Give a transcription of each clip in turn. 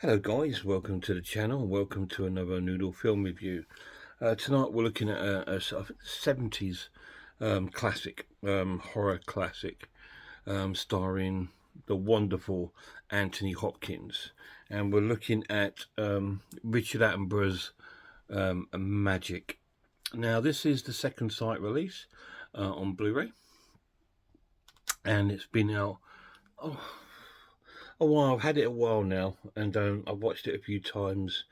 Hello guys, welcome to the channel, welcome to another Noodle film review. Tonight we're looking at a sort of 70s classic, horror classic, starring the wonderful Anthony Hopkins. And we're looking at Richard Attenborough's Magic. Now this is the second sight release on Blu-ray. And it's been out a while. I've had it a while now, and I've watched it a few times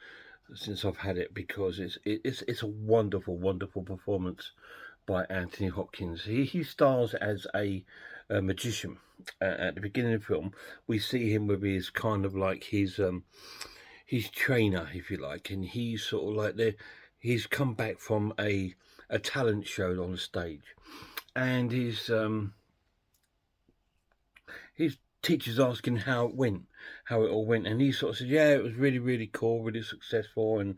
since I've had it because it's a wonderful performance by Anthony Hopkins. He stars as a magician. At the beginning of the film, we see him with his kind of like his trainer, if you like, and he's sort of like he's come back from a talent show on the stage, and his teacher's asking how it all went, and he sort of said, yeah, it was really cool, really successful, and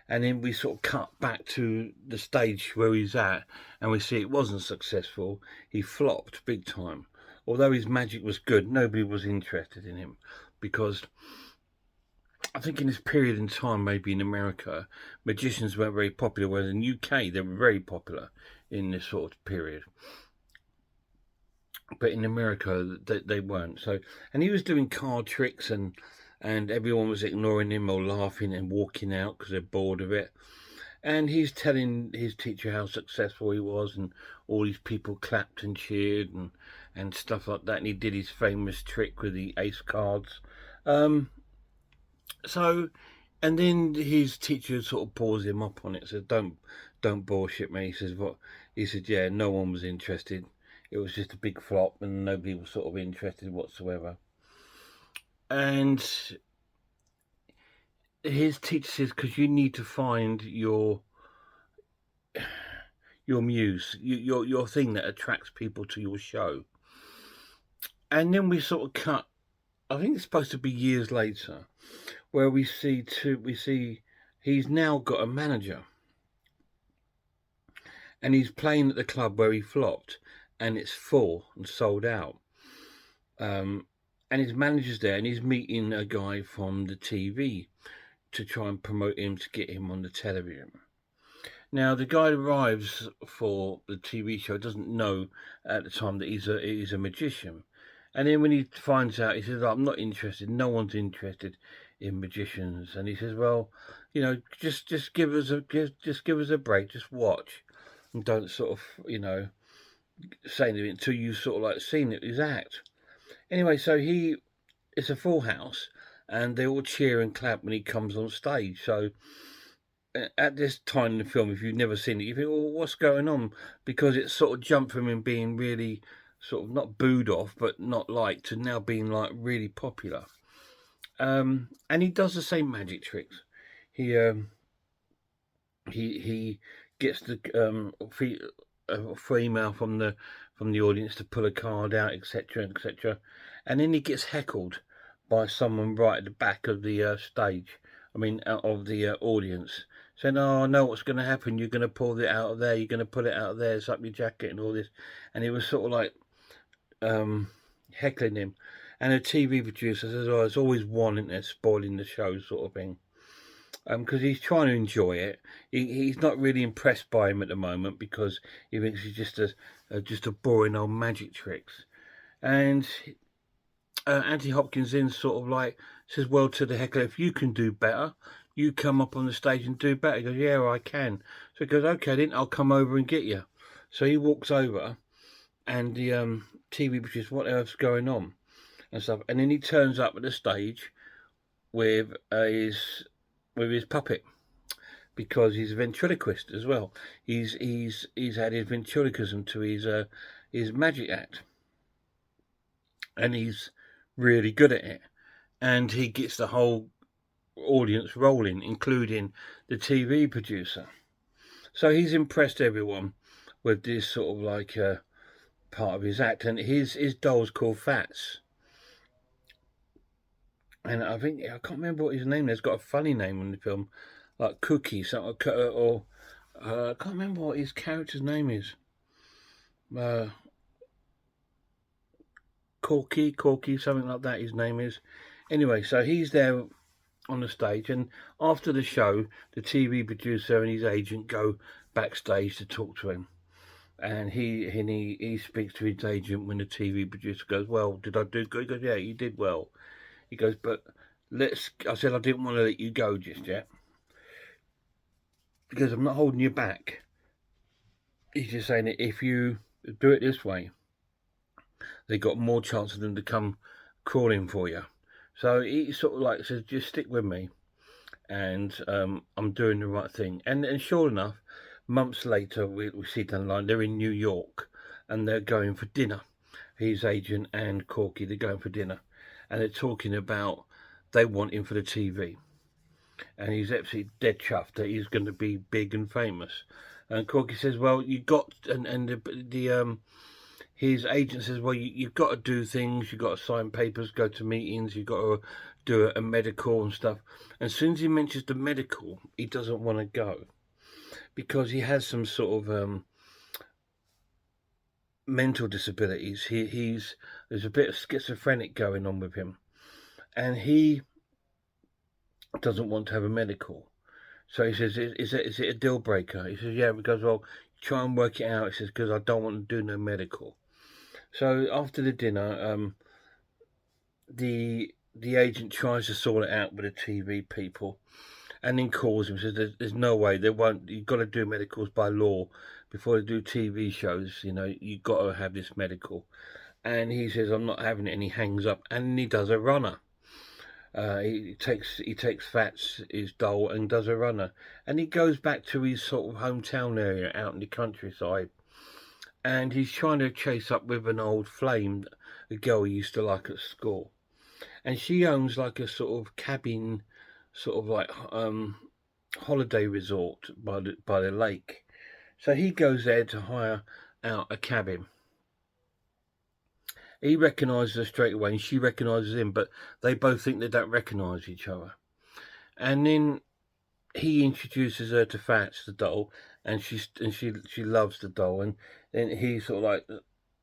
then we sort of cut back to the stage where he's at, and we see it wasn't successful. He flopped big time. Although his magic was good, nobody was interested in him, because I think in this period in time, maybe in America, magicians weren't very popular, whereas in the UK they were very popular in this sort of period. But in America, they weren't. So, and he was doing card tricks, and everyone was ignoring him or laughing and walking out because they're bored of it. And he's telling his teacher how successful he was, and all these people clapped and cheered and stuff like that. And he did his famous trick with the ace cards. So, and then his teacher sort of pulls him up on it. Says, "Don't bullshit me." He says, "What?" He said, "Yeah, no one was interested. It was just a big flop, and nobody was sort of interested whatsoever." And his teacher says, "Because you need to find your muse, your thing that attracts people to your show." And then we sort of cut. I think it's supposed to be years later, where we see he's now got a manager, and he's playing at the club where he flopped, and it's full and sold out. And his manager's there, and he's meeting a guy from the TV to try and promote him to get him on the television. Now, the guy arrives for the TV show, doesn't know at the time that he's a magician. And then when he finds out, he says, "I'm not interested. No one's interested in magicians." And he says, "Well, just give us a break. Just watch, and don't sort of, say anything until you sort of like seen his act." Anyway, so it's a full house, and they all cheer and clap when he comes on stage. So at this time in the film, if you've never seen it, you think, "Well, what's going on?" Because it's sort of jumped from him being really sort of not booed off, but not liked, to now being like really popular. And he does the same magic tricks. He gets the female from the audience to pull a card out, etc., etc., and then he gets heckled by someone right at the back of the stage. I mean, out of the audience, saying, "Oh, I know what's going to happen. You're going to pull it out of there. You're going to pull it out of there. It's up your jacket and all this." And he was sort of like heckling him. And a TV producer says, "Oh, there's always one in there spoiling the show," sort of thing. Because he's trying to enjoy it. He's not really impressed by him at the moment, because he thinks he's just a boring old magic tricks. And Anthony Hopkins then sort of like says, "Well, to the heckler, if you can do better, you come up on the stage and do better." He goes, "Yeah, I can." So he goes, "Okay, then I'll come over and get you." So he walks over, and the TV producer, "What earth's going on?" and stuff. And then he turns up at the stage with his puppet, because he's a ventriloquist as well. He's had his ventriloquism to his magic act, and he's really good at it. And he gets the whole audience rolling, including the TV producer. So he's impressed everyone with this sort of like part of his act. And his doll's called Fats. And I can't remember what his name is. It's got a funny name in the film, like Cookie, something, or I can't remember what his character's name is. Corky, something like that. His name is. Anyway, so he's there on the stage, and after the show, the TV producer and his agent go backstage to talk to him. And he speaks to his agent when the TV producer goes, "Well, did I do good?" He goes, "Yeah, you did well." He goes, "But I said I didn't want to let you go just yet because I'm not holding you back." He's just saying that if you do it this way, they got more chance of them to come crawling for you. So he sort of like says, "Just stick with me, and I'm doing the right thing." And sure enough, months later, we see down the line they're in New York, and they're going for dinner. His agent and Corky, they're going for dinner, and they're talking about they want him for the TV, and he's absolutely dead chuffed that he's going to be big and famous. And Corky says, "Well, you got," and the his agent says, "Well, you've got to do things. You've got to sign papers, go to meetings. You've got to do a medical and stuff." And as soon as he mentions the medical, he doesn't want to go because he has some sort of mental disabilities. There's a bit of schizophrenic going on with him, and he doesn't want to have a medical. So he says, "Is it a deal breaker?" He says, "Yeah." He goes, "Well, try and work it out." He says, "Because I don't want to do no medical." So after the dinner, the agent tries to sort it out with the TV people, and then calls him. Says, "There's no way they won't. You've got to do medicals by law before they do TV shows. You know, you've got to have this medical." And he says, "I'm not having it," and he hangs up. And he does a runner. He takes Fats, his doll, and does a runner. And he goes back to his sort of hometown area out in the countryside. And he's trying to chase up with an old flame, a girl he used to like at school. And she owns like a sort of cabin, sort of like holiday resort by the lake. So he goes there to hire out a cabin. He recognises her straight away, and she recognises him, but they both think they don't recognise each other. And then he introduces her to Fats, the doll, and she loves the doll, and then he sort of like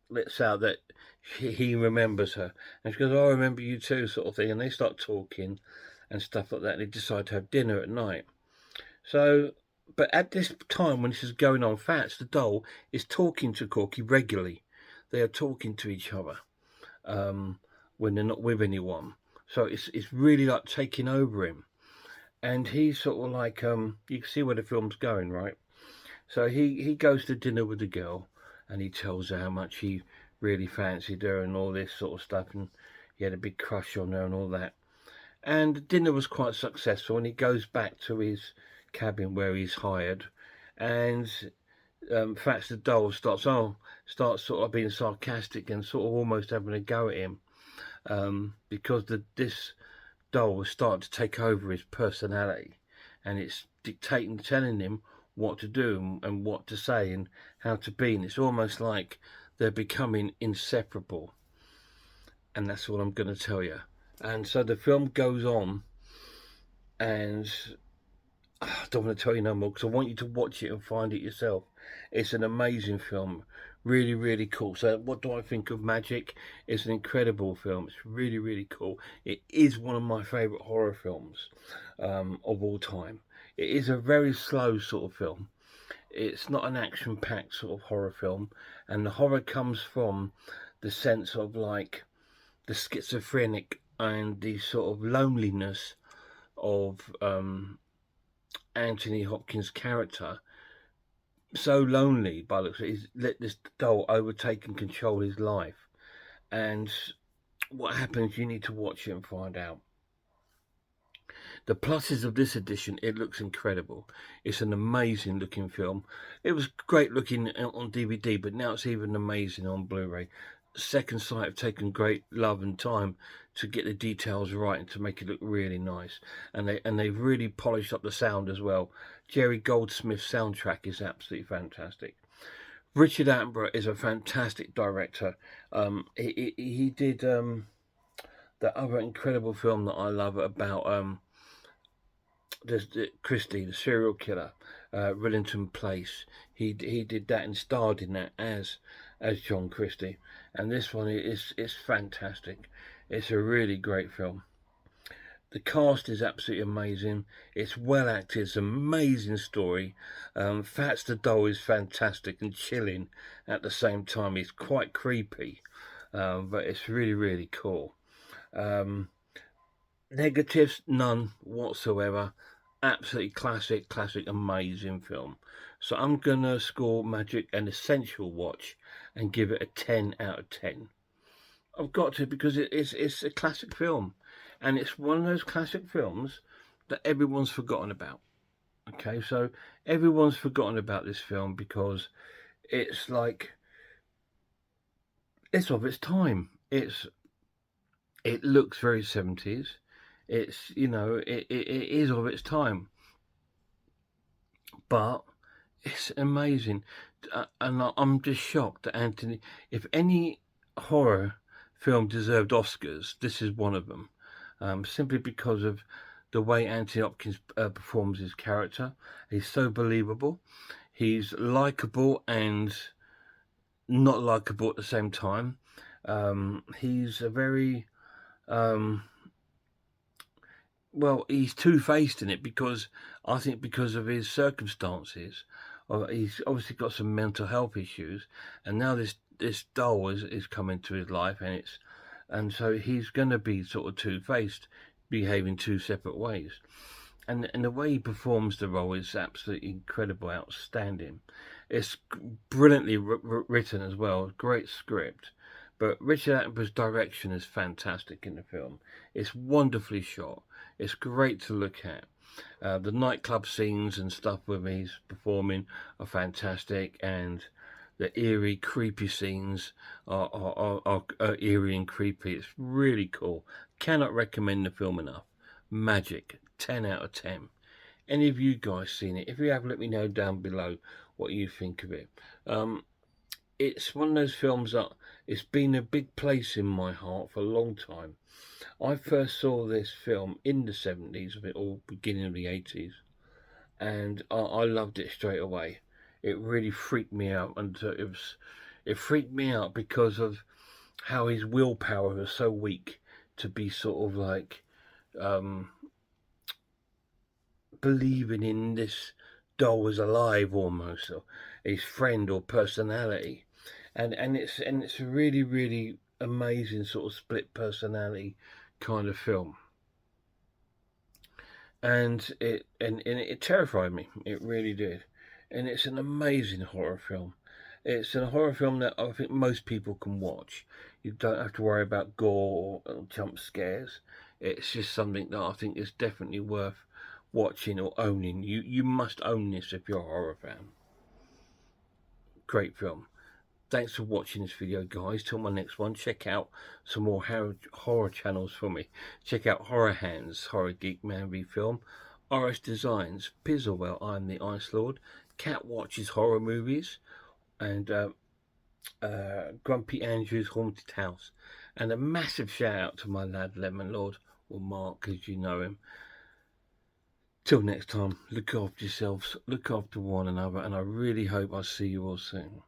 lets out that he remembers her, and she goes, "Oh, I remember you too," sort of thing. And they start talking and stuff like that. And they decide to have dinner at night. So, but at this time when this is going on, Fats, the doll, is talking to Corky regularly. They are talking to each other when they're not with anyone. So it's really like taking over him. And he's sort of like, you can see where the film's going, right? So he goes to dinner with the girl, and he tells her how much he really fancied her and all this sort of stuff, and he had a big crush on her and all that. And the dinner was quite successful, and he goes back to his cabin where he's hired, and Fats the doll starts sort of being sarcastic and sort of almost having a go at him, because this doll was starting to take over his personality, and it's dictating, telling him what to do and what to say and how to be, and it's almost like they're becoming inseparable. And that's what I'm going to tell you. And so the film goes on, and I don't want to tell you no more because I want you to watch it and find it yourself. It's an amazing film, really, really cool. So what do I think of Magic? It's an incredible film. It's really, really cool. It is one of my favourite horror films of all time. It is a very slow sort of film. It's not an action-packed sort of horror film, and the horror comes from the sense of like the schizophrenic and the sort of loneliness of Anthony Hopkins' character. So lonely by the looks of it, he's let this doll overtake and control his life. And what happens, you need to watch it and find out. The pluses of this edition, it looks incredible. It's an amazing looking film. It was great looking on DVD, but now it's even amazing on Blu-ray. Second Sight have taken great love and time to get the details right and to make it look really nice. And they've really polished up the sound as well. Jerry Goldsmith's soundtrack is absolutely fantastic. Richard Attenborough is a fantastic director. He did that other incredible film that I love about Christie, the serial killer, Rillington Place. He did that and starred in that as John Christie. And this one is fantastic. It's a really great film. The cast is absolutely amazing. It's well acted. It's an amazing story. Fats the Doll is fantastic and chilling at the same time. He's quite creepy, but it's really, really cool. Negatives, none whatsoever. Absolutely classic, amazing film. So I'm going to score Magic an essential watch and give it a 10 out of 10. I've got to, because it's a classic film, and it's one of those classic films that everyone's forgotten about. Okay, so everyone's forgotten about this film because it's like it's of its time. It looks very 70s. It's it is of its time, but it's amazing, and I'm just shocked that Anthony. If any horror film deserved Oscars, this is one of them. Simply because of the way Anthony Hopkins performs his character. He's so believable. He's likable and not likable at the same time. He's a very well, he's two-faced in it because I think because of his circumstances. He's obviously got some mental health issues, and now this doll is come into his life, and so he's going to be sort of two-faced, behaving two separate ways. And the way he performs the role is absolutely incredible, outstanding. It's brilliantly written as well, great script. But Richard Attenborough's direction is fantastic in the film. It's wonderfully shot. It's great to look at. The nightclub scenes and stuff where he's performing are fantastic, and the eerie, creepy scenes are eerie and creepy. It's really cool. Cannot recommend the film enough. Magic, 10 out of 10. Any of you guys seen it? If you have, let me know down below what you think of it. It's one of those films that it's been a big place in my heart for a long time. I first saw this film in the 70s, or beginning of the 80s, and I loved it straight away. It really freaked me out, and it freaked me out because of how his willpower was so weak to be sort of like believing in this doll was alive almost, or his friend or personality. And it's a really amazing sort of split personality kind of film, and it terrified me. It really did. And it's an amazing horror film. It's a horror film that I think most people can watch. You don't have to worry about gore or jump scares. It's just something that I think is definitely worth watching or owning. You must own this if you're a horror fan. Great film. Thanks for watching this video, guys. Till my next one, check out some more horror channels for me. Check out Horror Hands, Horror Geek Man Film, RS Designs, Pizzlewell, I'm the Ice Lord, Cat Watches Horror Movies, and Grumpy Andrew's Haunted House. And a massive shout out to my lad Lemon Lord, or Mark as you know him. Till next time, look after yourselves, look after one another, and I really hope I see you all soon.